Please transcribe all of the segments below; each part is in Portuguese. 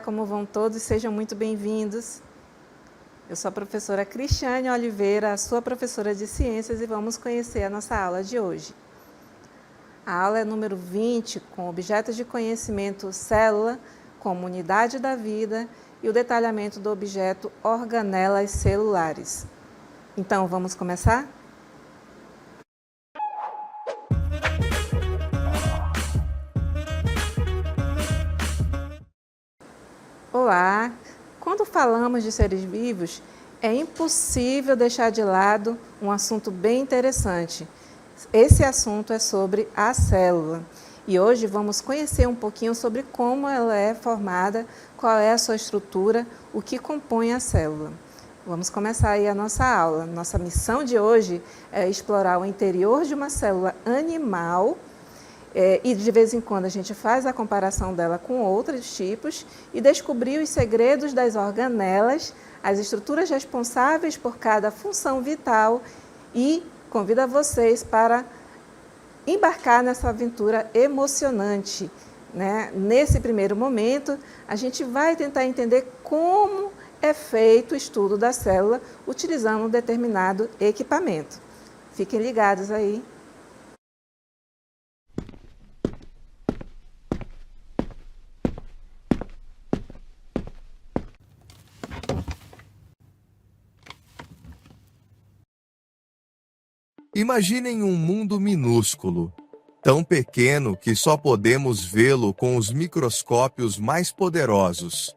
como vão todos? Sejam muito bem-vindos. Eu sou a professora Cristiane Oliveira, a sua professora de Ciências, e vamos conhecer a nossa aula de hoje. A aula é número 20, com objetos de conhecimento célula, como unidade da vida, e o detalhamento do objeto organelas celulares. Então, vamos começar? Olá! Quando falamos de seres vivos, é impossível deixar de lado um assunto bem interessante. Esse assunto é sobre a célula. E hoje vamos conhecer um pouquinho sobre como ela é formada, qual é a sua estrutura, o que compõe a célula. Vamos começar aí a nossa aula. Nossa missão de hoje é explorar o interior de uma célula animal, e de vez em quando a gente faz a comparação dela com outros tipos e descobrir os segredos das organelas, as estruturas responsáveis por cada função vital, e convido vocês para embarcar nessa aventura emocionante, né? Nesse primeiro momento, a gente vai tentar entender como é feito o estudo da célula utilizando um determinado equipamento. Fiquem ligados aí. Imaginem um mundo minúsculo, tão pequeno que só podemos vê-lo com os microscópios mais poderosos.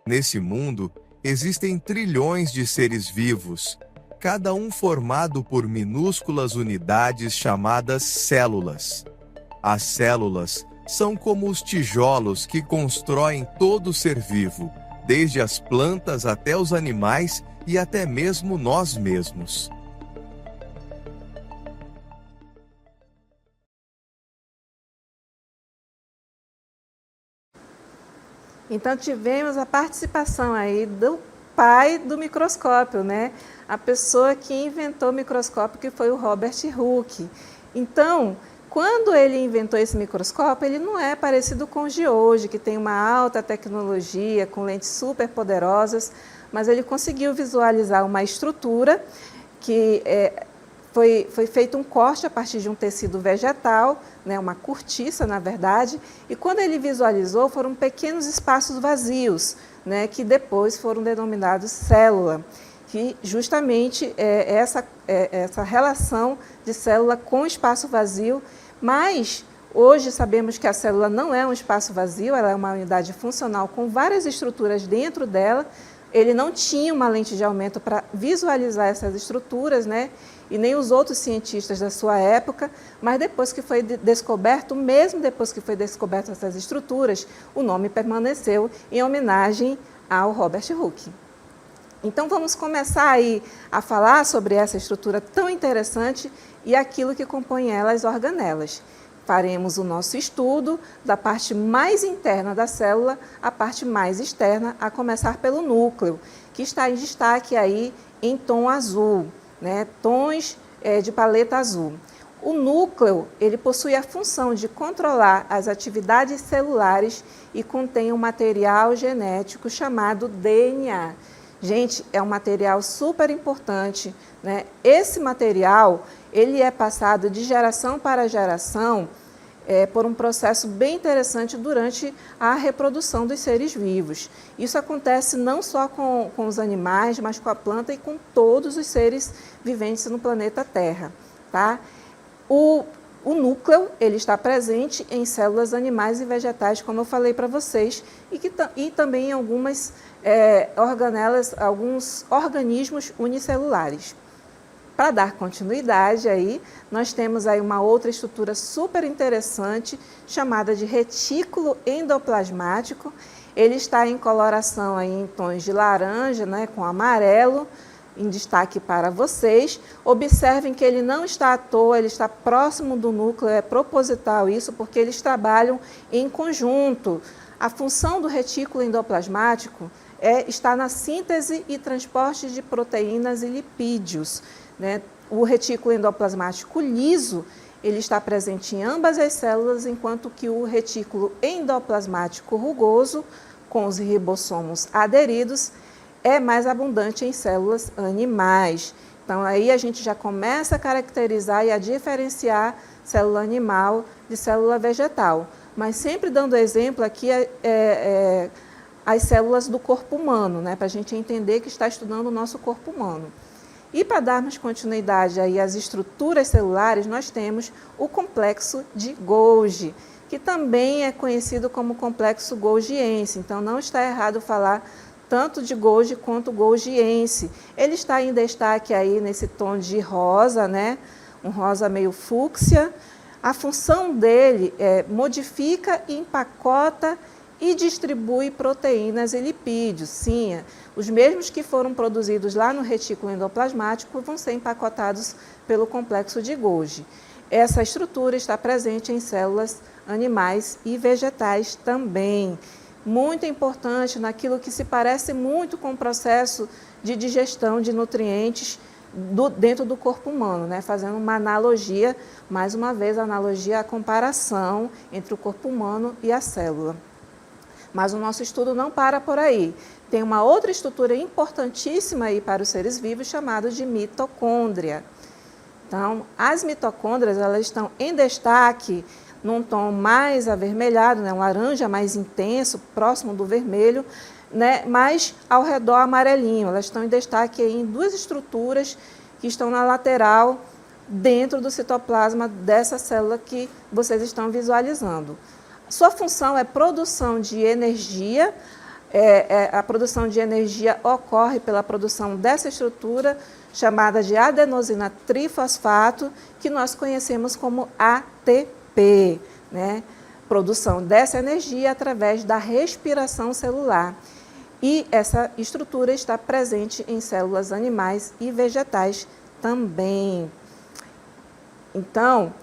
Nesse mundo, existem trilhões de seres vivos, cada um formado por minúsculas unidades chamadas células. As células são como os tijolos que constroem todo ser vivo, desde as plantas até os animais e até mesmo nós mesmos. Então, tivemos a participação aí do pai do microscópio, né? A pessoa que inventou o microscópio, que foi o Robert Hooke. Então, quando ele inventou esse microscópio, ele não é parecido com os de hoje, que tem uma alta tecnologia, com lentes super poderosas, mas ele conseguiu visualizar uma estrutura que foi feito um corte a partir de um tecido vegetal, né, uma cortiça, na verdade, e quando ele visualizou, foram pequenos espaços vazios, né, que depois foram denominados célula, que justamente é essa relação de célula com espaço vazio, mas hoje sabemos que a célula não é um espaço vazio, ela é uma unidade funcional com várias estruturas dentro dela. Ele não tinha uma lente de aumento para visualizar essas estruturas, né? E nem os outros cientistas da sua época, mas depois que foi descoberto, mesmo depois que foi descoberto essas estruturas, o nome permaneceu em homenagem ao Robert Hooke. Então vamos começar aí a falar sobre essa estrutura tão interessante e aquilo que compõe ela, as organelas. Faremos o nosso estudo da parte mais interna da célula à parte mais externa, a começar pelo núcleo, que está em destaque aí em tom azul, né? Tons de paleta azul. O núcleo, ele possui a função de controlar as atividades celulares e contém um material genético chamado DNA. Gente, é um material super importante, né? Esse material, ele é passado de geração para geração por um processo bem interessante durante a reprodução dos seres vivos. Isso acontece não só com os animais, mas com a planta e com todos os seres viventes no planeta Terra, tá? O núcleo, ele está presente em células animais e vegetais, como eu falei para vocês, e também em algumas organelas, alguns organismos unicelulares. Para dar continuidade aí, nós temos aí uma outra estrutura super interessante chamada de retículo endoplasmático. Ele está em coloração aí em tons de laranja, né, com amarelo, em destaque para vocês. Observem que ele não está à toa, ele está próximo do núcleo, é proposital isso, porque eles trabalham em conjunto. A função do retículo endoplasmático está na síntese e transporte de proteínas e lipídios, né? O retículo endoplasmático liso, ele está presente em ambas as células, enquanto que o retículo endoplasmático rugoso com os ribossomos aderidos, é mais abundante em células animais. Então, aí a gente já começa a caracterizar e a diferenciar célula animal de célula vegetal. Mas sempre dando exemplo aqui as células do corpo humano, né, para a gente entender que está estudando o nosso corpo humano. E para darmos continuidade aí às estruturas celulares, nós temos o complexo de Golgi, que também é conhecido como complexo golgiense. Então, não está errado falar tanto de Golgi quanto golgiense. Ele está em destaque aí nesse tom de rosa, né? Um rosa meio fúcsia. A função dele é modifica, empacota e distribui proteínas e lipídios. Sim, os mesmos que foram produzidos lá no retículo endoplasmático vão ser empacotados pelo complexo de Golgi. Essa estrutura está presente em células animais e vegetais também. Muito importante naquilo que se parece muito com o processo de digestão de nutrientes dentro do corpo humano, né? Fazendo uma analogia, mais uma vez, a analogia, a comparação entre o corpo humano e a célula. Mas o nosso estudo não para por aí. Tem uma outra estrutura importantíssima aí para os seres vivos, chamada de mitocôndria. Então, as mitocôndrias, elas estão em destaque num tom mais avermelhado, né, um laranja mais intenso, próximo do vermelho, né, mas ao redor amarelinho. Elas estão em destaque em duas estruturas que estão na lateral, dentro do citoplasma dessa célula que vocês estão visualizando. Sua função é produção de energia. A produção de energia ocorre pela produção dessa estrutura, chamada de adenosina trifosfato, que nós conhecemos como ATP, né? Produção dessa energia através da respiração celular. E essa estrutura está presente em células animais e vegetais também. Então,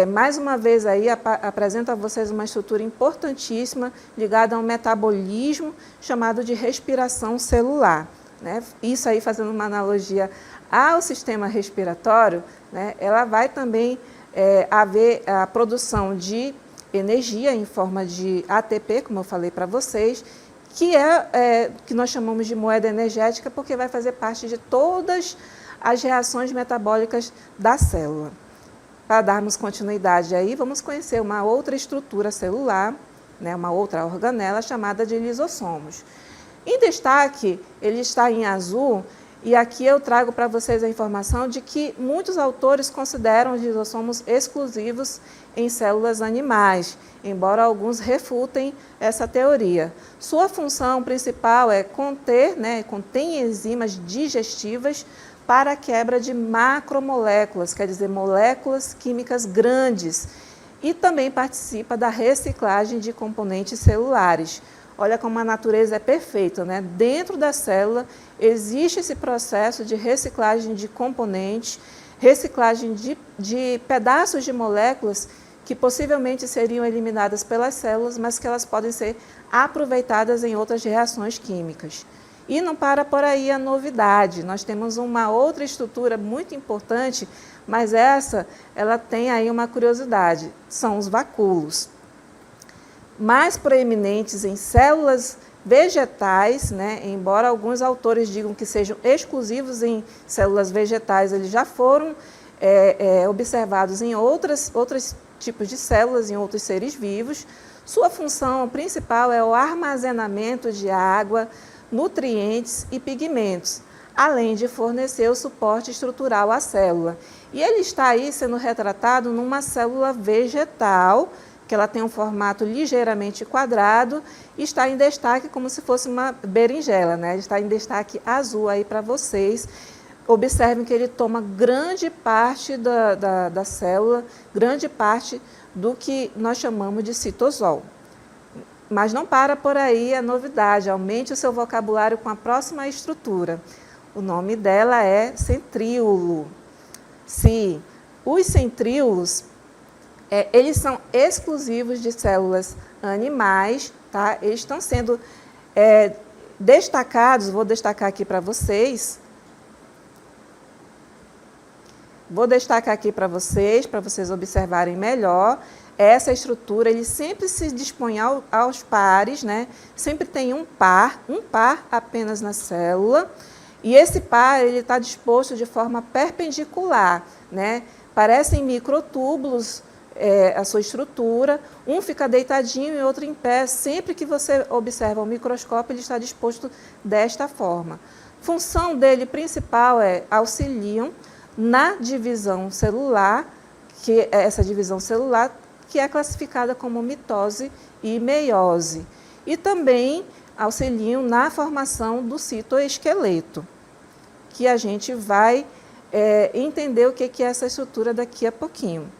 mais uma vez aí apresento a vocês uma estrutura importantíssima ligada a um metabolismo chamado de respiração celular, né? Isso aí, fazendo uma analogia ao sistema respiratório, né, ela vai também haver a produção de energia em forma de ATP, como eu falei para vocês, que nós chamamos de moeda energética, porque vai fazer parte de todas as reações metabólicas da célula. Para darmos continuidade aí, vamos conhecer uma outra estrutura celular, né, uma outra organela chamada de lisossomos. Em destaque, ele está em azul, e aqui eu trago para vocês a informação de que muitos autores consideram os lisossomos exclusivos em células animais, embora alguns refutem essa teoria. Sua função principal é contém enzimas digestivas para a quebra de macromoléculas, quer dizer, moléculas químicas grandes, e também participa da reciclagem de componentes celulares. Olha como a natureza é perfeita, né? Dentro da célula existe esse processo de reciclagem de componentes, reciclagem de pedaços de moléculas que possivelmente seriam eliminadas pelas células, mas que elas podem ser aproveitadas em outras reações químicas. E não para por aí a novidade, nós temos uma outra estrutura muito importante, mas ela tem aí uma curiosidade, são os vacúolos. Mais proeminentes em células vegetais, né, embora alguns autores digam que sejam exclusivos em células vegetais, eles já foram observados em outros tipos de células, em outros seres vivos. Sua função principal é o armazenamento de água, nutrientes e pigmentos, além de fornecer o suporte estrutural à célula. E ele está aí sendo retratado numa célula vegetal, que ela tem um formato ligeiramente quadrado e está em destaque como se fosse uma berinjela, né? Ele está em destaque azul aí para vocês. Observem que ele toma grande parte da célula, grande parte do que nós chamamos de citosol. Mas não para por aí a novidade, aumente o seu vocabulário com a próxima estrutura. O nome dela é centríolo. Sim, os centríolos, eles são exclusivos de células animais, tá? Eles estão sendo destacados, vou destacar aqui para vocês. Vou destacar aqui para vocês observarem melhor. essa estrutura, ele sempre se dispõe aos pares, né? Sempre tem um par apenas na célula, e esse par ele está disposto de forma perpendicular, né? Parecem microtúbulos a sua estrutura, um fica deitadinho e outro em pé. Sempre que você observa o microscópio, ele está disposto desta forma. Função dele principal auxiliam na divisão celular, que é essa divisão celular que é classificada como mitose e meiose. E também auxiliam na formação do citoesqueleto, que a gente vai entender o que é essa estrutura daqui a pouquinho.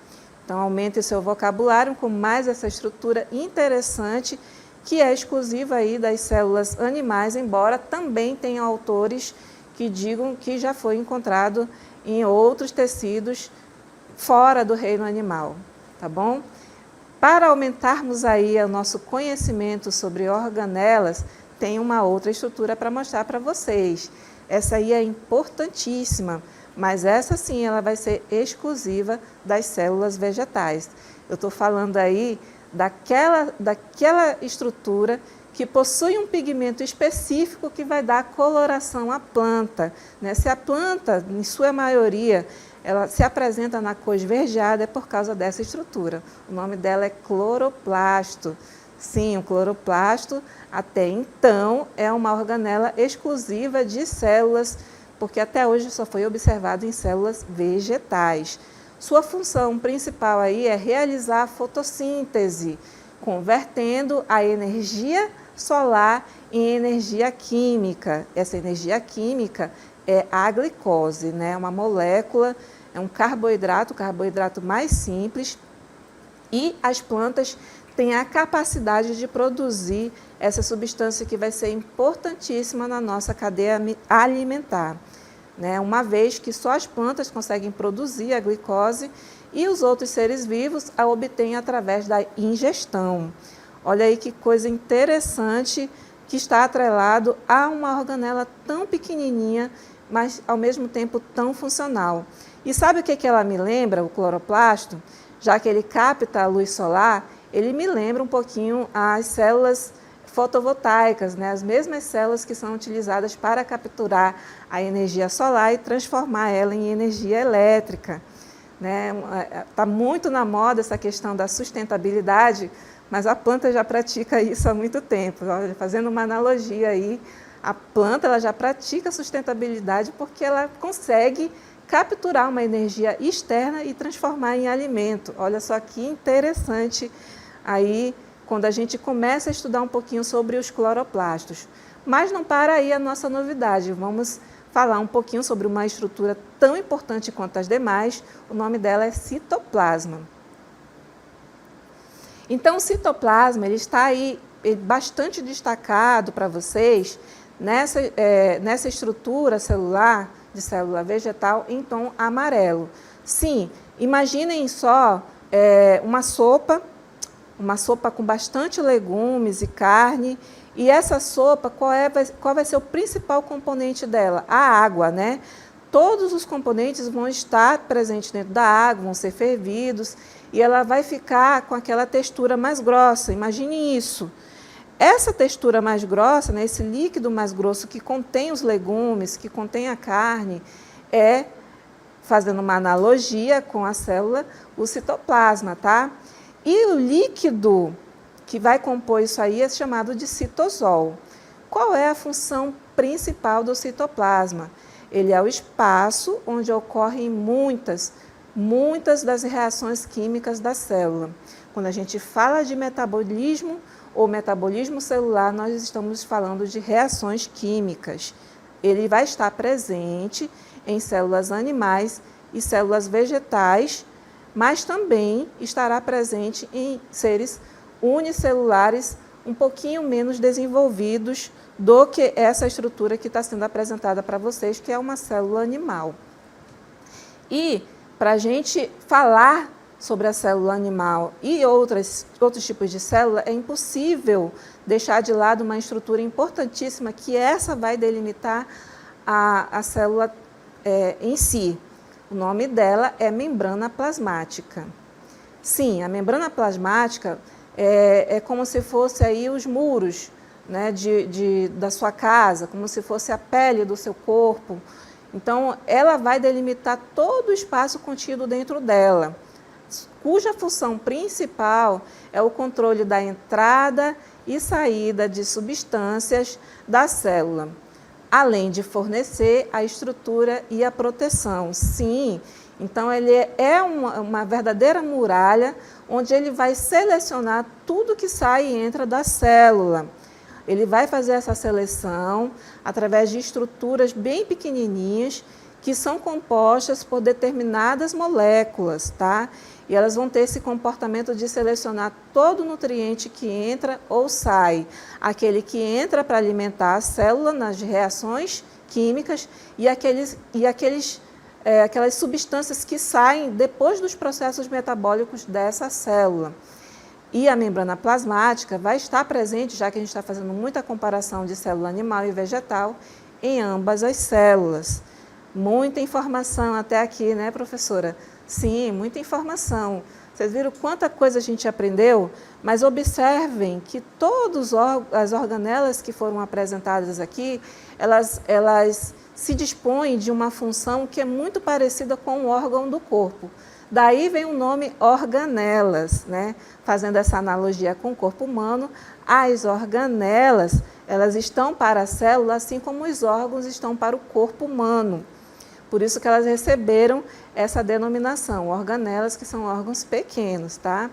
Então, aumente o seu vocabulário com mais essa estrutura interessante, que é exclusiva aí das células animais, embora também tenha autores que digam que já foi encontrado em outros tecidos fora do reino animal, tá bom? Para aumentarmos aí o nosso conhecimento sobre organelas, tem uma outra estrutura para mostrar para vocês. Essa aí é importantíssima, mas essa sim ela vai ser exclusiva das células vegetais. Eu estou falando aí daquela estrutura que possui um pigmento específico que vai dar coloração à planta, né? Se a planta, em sua maioria, ela se apresenta na cor esverdeada, é por causa dessa estrutura. O nome dela é cloroplasto. Sim, o cloroplasto, até então, é uma organela exclusiva de células, porque até hoje só foi observado em células vegetais. Sua função principal aí é realizar a fotossíntese, convertendo a energia solar em energia química. Essa energia química é a glicose, né? Uma molécula, é um carboidrato, o carboidrato mais simples, e as plantas têm a capacidade de produzir essa substância que vai ser importantíssima na nossa cadeia alimentar, né? Uma vez que só as plantas conseguem produzir a glicose e os outros seres vivos a obtêm através da ingestão. Olha aí que coisa interessante que está atrelado a uma organela tão pequenininha, mas ao mesmo tempo tão funcional. E sabe o que ela me lembra, o cloroplasto? Já que ele capta a luz solar, ele me lembra um pouquinho as células fotovoltaicas, né? As mesmas células que são utilizadas para capturar a energia solar e transformar ela em energia elétrica, né? Está muito na moda essa questão da sustentabilidade, mas a planta já pratica isso há muito tempo. Fazendo uma analogia aí, a planta ela já pratica sustentabilidade porque ela consegue capturar uma energia externa e transformar em alimento. Olha só que interessante aí quando a gente começa a estudar um pouquinho sobre os cloroplastos. Mas não para aí a nossa novidade. Vamos falar um pouquinho sobre uma estrutura tão importante quanto as demais. O nome dela é citoplasma. Então, o citoplasma ele está aí bastante destacado para vocês nessa estrutura celular, de célula vegetal, em tom amarelo. Sim, imaginem só uma sopa com bastante legumes e carne, e essa sopa, qual vai ser o principal componente dela? A água, né? Todos os componentes vão estar presentes dentro da água, vão ser fervidos, e ela vai ficar com aquela textura mais grossa. Imagine isso. Essa textura mais grossa, né, esse líquido mais grosso que contém os legumes, que contém a carne, fazendo uma analogia com a célula, o citoplasma, tá? E o líquido que vai compor isso aí é chamado de citosol. Qual é a função principal do citoplasma? Ele é o espaço onde ocorrem muitas das reações químicas da célula. Quando a gente fala de metabolismo ou metabolismo celular, nós estamos falando de reações químicas. Ele vai estar presente em células animais e células vegetais, mas também estará presente em seres unicelulares um pouquinho menos desenvolvidos do que essa estrutura que está sendo apresentada para vocês, que é uma célula animal. E para a gente falar sobre a célula animal e outros tipos de célula, é impossível deixar de lado uma estrutura importantíssima, que essa vai delimitar a célula em si. O nome dela é membrana plasmática. Sim, a membrana plasmática é como se fosse aí os muros, né, da sua casa, como se fosse a pele do seu corpo. Então, ela vai delimitar todo o espaço contido dentro dela, cuja função principal é o controle da entrada e saída de substâncias da célula, além de fornecer a estrutura e a proteção. Sim, então ele é uma verdadeira muralha, onde ele vai selecionar tudo que sai e entra da célula. Ele vai fazer essa seleção através de estruturas bem pequenininhas, que são compostas por determinadas moléculas, tá? E elas vão ter esse comportamento de selecionar todo nutriente que entra ou sai. Aquele que entra para alimentar a célula nas reações químicas e aquelas substâncias que saem depois dos processos metabólicos dessa célula. E a membrana plasmática vai estar presente, já que a gente está fazendo muita comparação de célula animal e vegetal, em ambas as células. Muita informação até aqui, né, professora? Sim, muita informação. Vocês viram quanta coisa a gente aprendeu? Mas observem que todas as organelas que foram apresentadas aqui, elas se dispõem de uma função que é muito parecida com o órgão do corpo. Daí vem o nome organelas, né? Fazendo essa analogia com o corpo humano, as organelas, elas estão para a célula, assim como os órgãos estão para o corpo humano. Por isso que elas receberam essa denominação, organelas, que são órgãos pequenos, tá?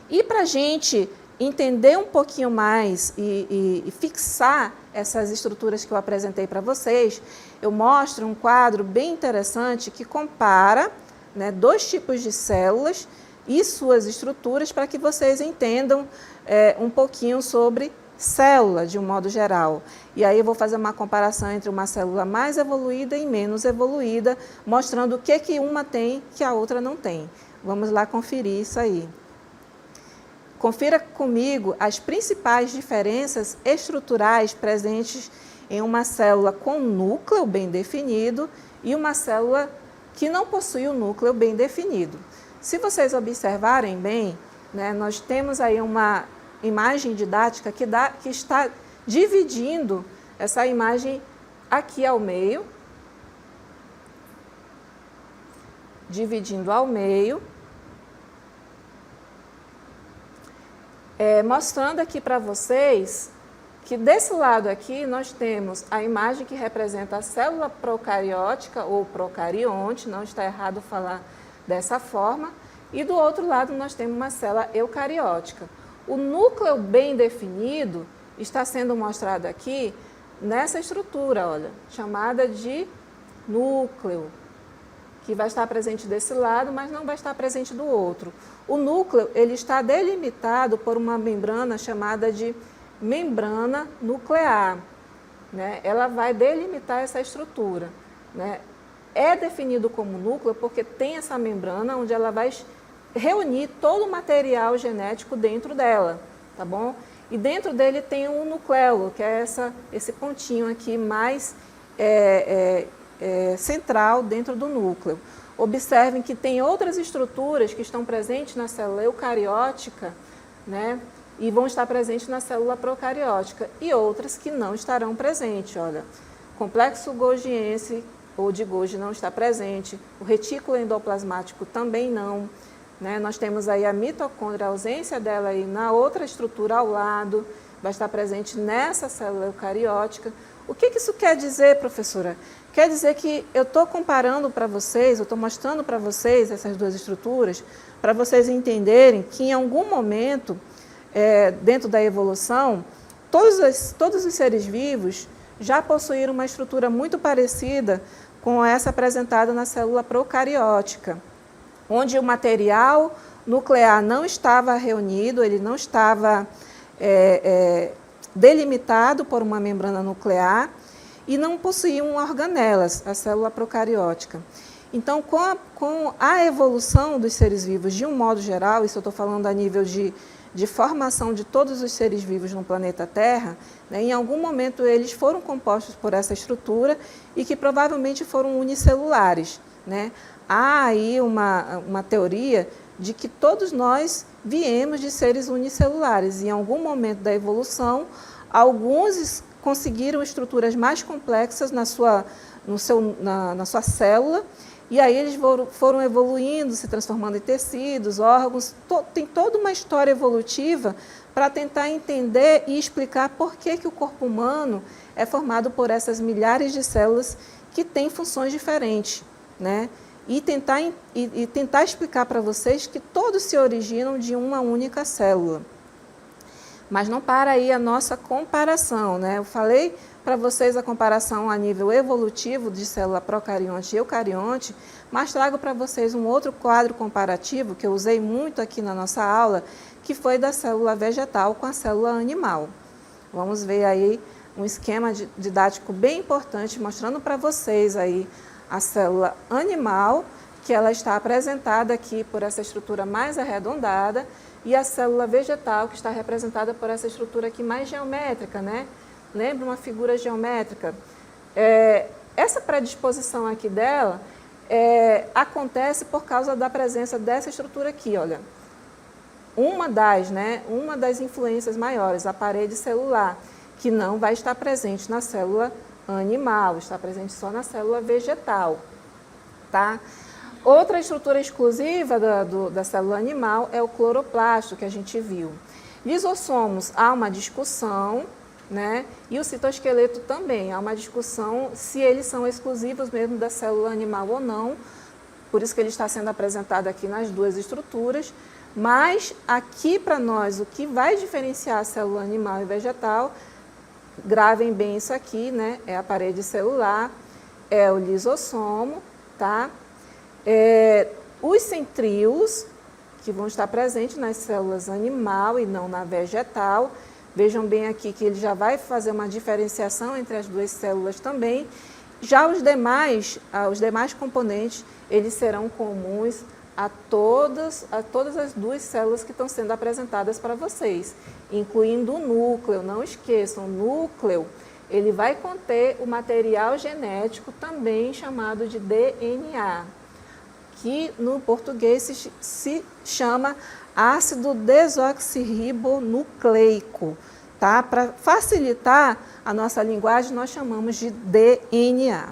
E para a gente entender um pouquinho mais e fixar essas estruturas que eu apresentei para vocês, eu mostro um quadro bem interessante que compara, né, dois tipos de células e suas estruturas para que vocês entendam um pouquinho sobre célula, de um modo geral. E aí eu vou fazer uma comparação entre uma célula mais evoluída e menos evoluída, mostrando o que uma tem que a outra não tem. Vamos lá conferir isso aí. Confira comigo as principais diferenças estruturais presentes em uma célula com núcleo bem definido e uma célula que não possui o núcleo bem definido. Se vocês observarem bem, né, nós temos aí uma imagem didática que está dividindo essa imagem aqui ao meio, mostrando aqui para vocês que desse lado aqui nós temos a imagem que representa a célula procariótica ou procarionte, não está errado falar dessa forma, e do outro lado nós temos uma célula eucariótica. O núcleo bem definido está sendo mostrado aqui nessa estrutura, olha, chamada de núcleo, que vai estar presente desse lado, mas não vai estar presente do outro. O núcleo, ele está delimitado por uma membrana chamada de membrana nuclear, né? Ela vai delimitar essa estrutura, né? É definido como núcleo porque tem essa membrana onde ela vai reunir todo o material genético dentro dela, tá bom? E dentro dele tem um nucleolo, que é esse pontinho aqui mais central dentro do núcleo. Observem que tem outras estruturas que estão presentes na célula eucariótica, né? E vão estar presentes na célula procariótica, e outras que não estarão presentes. Olha, complexo golgiense ou de Golgi não está presente, o retículo endoplasmático também não, né? Nós temos aí a mitocôndria, a ausência dela aí na outra estrutura ao lado, vai estar presente nessa célula eucariótica. O que isso quer dizer, professora? Quer dizer que eu estou comparando para vocês, eu estou mostrando para vocês essas duas estruturas, para vocês entenderem que em algum momento, dentro da evolução, todos os seres vivos já possuíram uma estrutura muito parecida com essa apresentada na célula procariótica, onde o material nuclear não estava reunido, ele não estava delimitado por uma membrana nuclear e não possuíam organelas, a célula procariótica. Então, com a evolução dos seres vivos de um modo geral, isso eu estou falando a nível de formação de todos os seres vivos no planeta Terra, né, em algum momento eles foram compostos por essa estrutura e que provavelmente foram unicelulares, né? Há aí uma teoria de que todos nós viemos de seres unicelulares. Em algum momento da evolução, alguns conseguiram estruturas mais complexas na sua célula, e aí eles foram evoluindo, se transformando em tecidos, órgãos. Tem toda uma história evolutiva para tentar entender e explicar por que o corpo humano é formado por essas milhares de células que têm funções diferentes, né? E tentar explicar para vocês que todos se originam de uma única célula. Mas não para aí a nossa comparação, né? Eu falei para vocês a comparação a nível evolutivo de célula procarionte e eucarionte, mas trago para vocês um outro quadro comparativo que eu usei muito aqui na nossa aula, que foi da célula vegetal com a célula animal. Vamos ver aí um esquema didático bem importante, mostrando para vocês aí a célula animal, que ela está apresentada aqui por essa estrutura mais arredondada, e a célula vegetal, que está representada por essa estrutura aqui mais geométrica, né? Lembra uma figura geométrica? Essa predisposição aqui dela acontece por causa da presença dessa estrutura aqui, olha. Uma das influências maiores, a parede celular, que não vai estar presente na célula animal, está presente só na célula vegetal, tá? Outra estrutura exclusiva da célula animal é o cloroplasto, que a gente viu. Lisossomos, há uma discussão, né? E o citoesqueleto também, há uma discussão se eles são exclusivos mesmo da célula animal ou não, por isso que ele está sendo apresentado aqui nas duas estruturas, mas aqui para nós, o que vai diferenciar a célula animal e vegetal, gravem bem isso aqui, né? É a parede celular, é o lisossomo, tá? Os centríolos, que vão estar presentes nas células animal e não na vegetal. Vejam bem aqui que ele já vai fazer uma diferenciação entre as duas células também. Já os demais componentes, eles serão comuns a todas as duas células que estão sendo apresentadas para vocês, incluindo o núcleo. Não esqueçam, o núcleo, ele vai conter o material genético também chamado de DNA, que no português se chama ácido desoxirribonucleico, tá? Para facilitar a nossa linguagem, nós chamamos de DNA.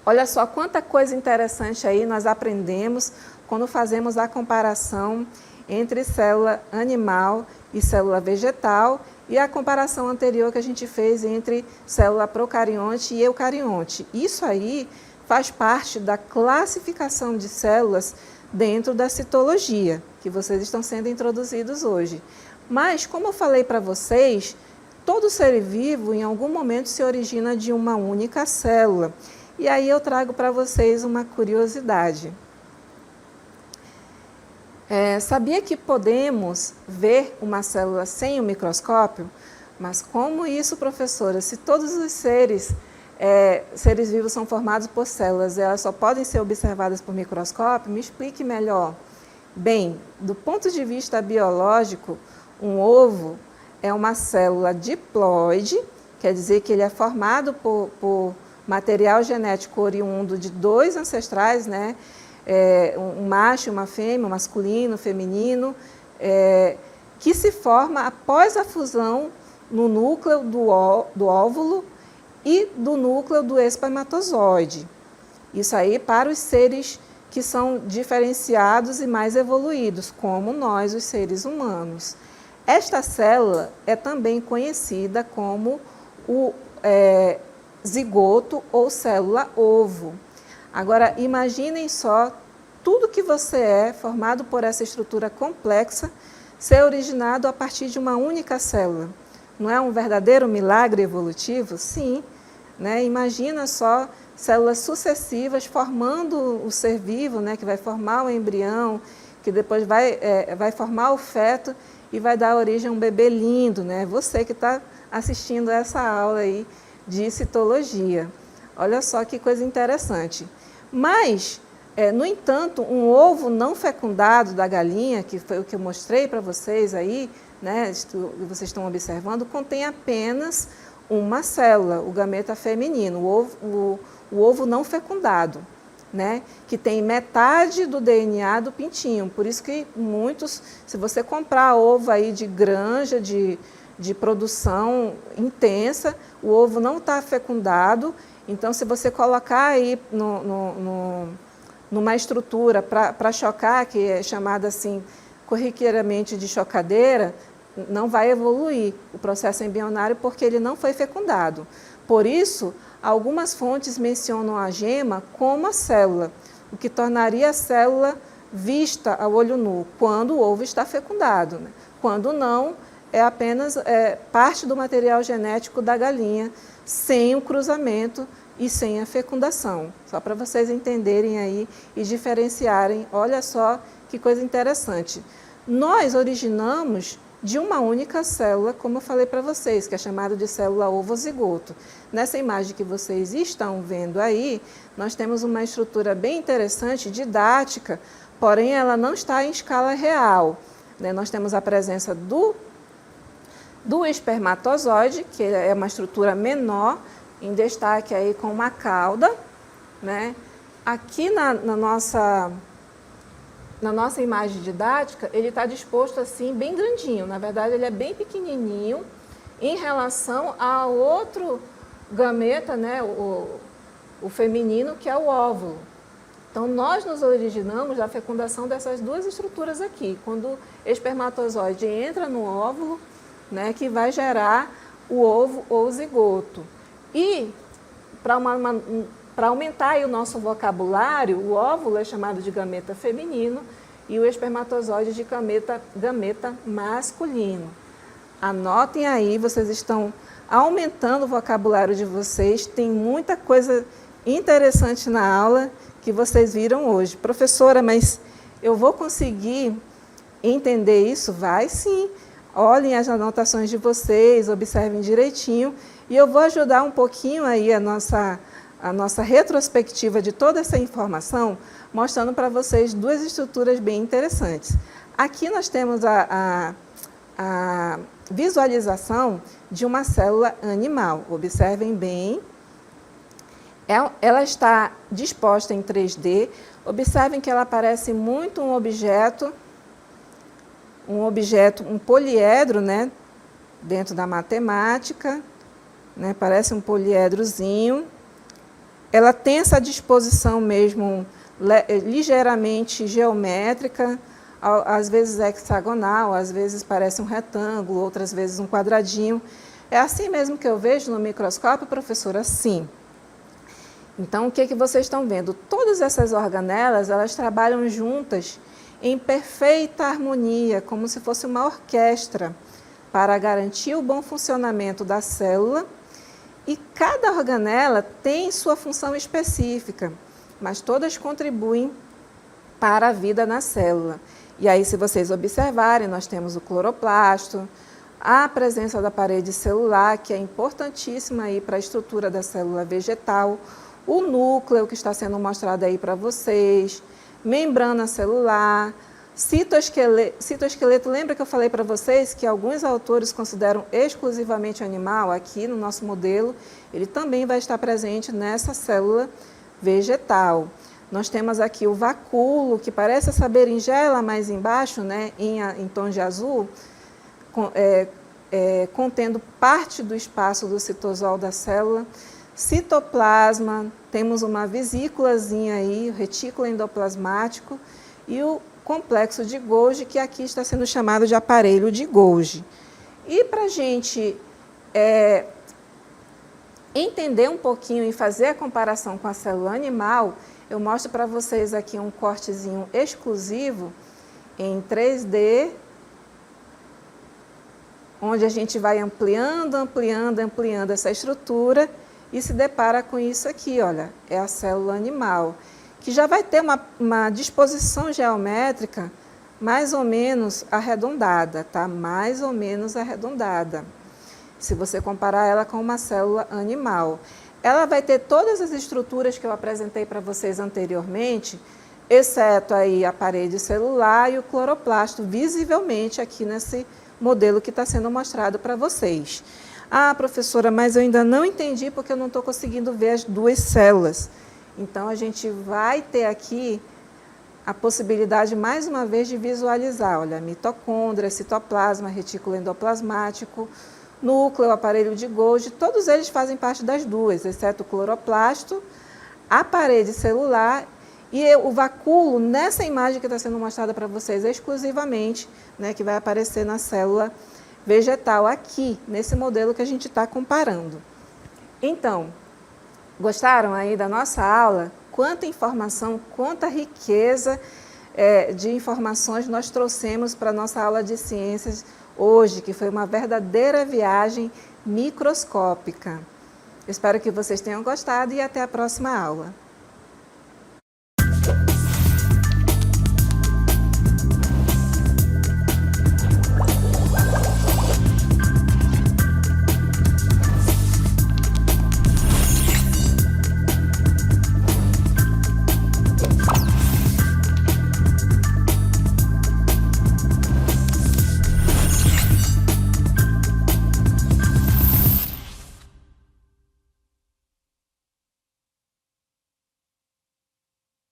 Olha só quanta coisa interessante aí nós aprendemos quando fazemos a comparação entre célula animal e célula vegetal e a comparação anterior que a gente fez entre célula procarionte e eucarionte. Isso aí faz parte da classificação de células dentro da citologia, que vocês estão sendo introduzidos hoje. Mas, como eu falei para vocês, todo ser vivo em algum momento se origina de uma única célula. E aí eu trago para vocês uma curiosidade. Sabia que podemos ver uma célula sem o microscópio? Mas como isso, professora? Se todos os seres vivos são formados por células, elas só podem ser observadas por microscópio? Me explique melhor. Bem, do ponto de vista biológico, um ovo é uma célula diploide, quer dizer que ele é formado por material genético oriundo de dois ancestrais, né? Um macho e uma fêmea, um masculino, feminino, que se forma após a fusão no núcleo do óvulo e do núcleo do espermatozoide. Isso aí para os seres que são diferenciados e mais evoluídos, como nós, os seres humanos. Esta célula é também conhecida como o zigoto ou célula-ovo. Agora, imaginem só tudo que você é, formado por essa estrutura complexa, ser originado a partir de uma única célula. Não é um verdadeiro milagre evolutivo? Sim. Né? Imagina só células sucessivas formando o ser vivo, né? Que vai formar o embrião, que depois vai formar o feto e vai dar origem a um bebê lindo. Né? Você que está assistindo essa aula aí de citologia. Olha só que coisa interessante. Mas, no entanto, um ovo não fecundado da galinha, que foi o que eu mostrei para vocês aí, né, vocês estão observando, contém apenas uma célula, o gameta feminino, o ovo não fecundado. né, que tem metade do DNA do pintinho. Por isso que muitos, se você comprar ovo aí de granja, de produção intensa, o ovo não está fecundado. Então, se você colocar aí numa estrutura para chocar, que é chamada assim corriqueiramente de chocadeira, não vai evoluir o processo embrionário porque ele não foi fecundado. Por isso, algumas fontes mencionam a gema como a célula, o que tornaria a célula vista a olho nu, quando o ovo está fecundado, né? Quando não, é apenas parte do material genético da galinha, sem o cruzamento e sem a fecundação. Só para vocês entenderem aí e diferenciarem, olha só que coisa interessante. Nós originamos de uma única célula, como eu falei para vocês, que é chamada de célula ovozigoto. Nessa imagem que vocês estão vendo aí, nós temos uma estrutura bem interessante, didática, porém ela não está em escala real, né? Nós temos a presença do espermatozoide, que é uma estrutura menor, em destaque aí com uma cauda, né? Aqui na nossa imagem didática, ele está disposto assim, bem grandinho. Na verdade, ele é bem pequenininho em relação ao outro gameta, né, o feminino, que é o óvulo. Então, nós nos originamos da fecundação dessas duas estruturas aqui. Quando o espermatozoide entra no óvulo, né, que vai gerar o ovo ou o zigoto. E, para aumentar aí o nosso vocabulário, o óvulo é chamado de gameta feminino e o espermatozoide de gameta masculino. Anotem aí, vocês estão aumentando o vocabulário de vocês, tem muita coisa interessante na aula que vocês viram hoje. Professora, mas eu vou conseguir entender isso? Vai sim. Olhem as anotações de vocês, observem direitinho e eu vou ajudar um pouquinho aí a nossa retrospectiva de toda essa informação, mostrando para vocês duas estruturas bem interessantes. Aqui nós temos a visualização de uma célula animal. Observem bem. Ela está disposta em 3D. Observem que ela parece muito um objeto, um poliedro, né, dentro da matemática, né, parece um poliedrozinho. Ela tem essa disposição mesmo ligeiramente geométrica, às vezes hexagonal, às vezes parece um retângulo, outras vezes um quadradinho. É assim mesmo que eu vejo no microscópio, professora? Sim. Então, o que vocês estão vendo? Todas essas organelas, elas trabalham juntas em perfeita harmonia, como se fosse uma orquestra, para garantir o bom funcionamento da célula. E cada organela tem sua função específica, mas todas contribuem para a vida na célula. E aí, se vocês observarem, nós temos o cloroplasto, a presença da parede celular, que é importantíssima aí para a estrutura da célula vegetal, o núcleo, que está sendo mostrado aí para vocês, membrana celular, citoesqueleto. Lembra que eu falei para vocês que alguns autores consideram exclusivamente animal? Aqui no nosso modelo, ele também vai estar presente nessa célula vegetal. Nós temos aqui o vacúolo, que parece essa berinjela mais embaixo, né, em tom de azul, contendo parte do espaço do citosol da célula. Citoplasma, temos uma vesículazinha aí, o retículo endoplasmático, e o complexo de Golgi, que aqui está sendo chamado de aparelho de Golgi. E para a gente entender um pouquinho e fazer a comparação com a célula animal, eu mostro para vocês aqui um cortezinho exclusivo em 3D, onde a gente vai ampliando essa estrutura e se depara com isso aqui, olha, é a célula animal, que já vai ter uma disposição geométrica mais ou menos arredondada, tá? Mais ou menos arredondada, se você comparar ela com uma célula animal. Ela vai ter todas as estruturas que eu apresentei para vocês anteriormente, exceto aí a parede celular e o cloroplasto, visivelmente aqui nesse modelo que está sendo mostrado para vocês. Ah, professora, mas eu ainda não entendi porque eu não estou conseguindo ver as duas células. Então, a gente vai ter aqui a possibilidade, mais uma vez, de visualizar, olha, mitocôndria, citoplasma, retículo endoplasmático, núcleo, aparelho de Golgi, todos eles fazem parte das duas, exceto o cloroplasto, a parede celular e o vacúolo, nessa imagem que está sendo mostrada para vocês exclusivamente, né, que vai aparecer na célula vegetal aqui, nesse modelo que a gente está comparando. Então, gostaram aí da nossa aula? Quanta informação, quanta riqueza de informações nós trouxemos para a nossa aula de ciências hoje, que foi uma verdadeira viagem microscópica. Espero que vocês tenham gostado e até a próxima aula.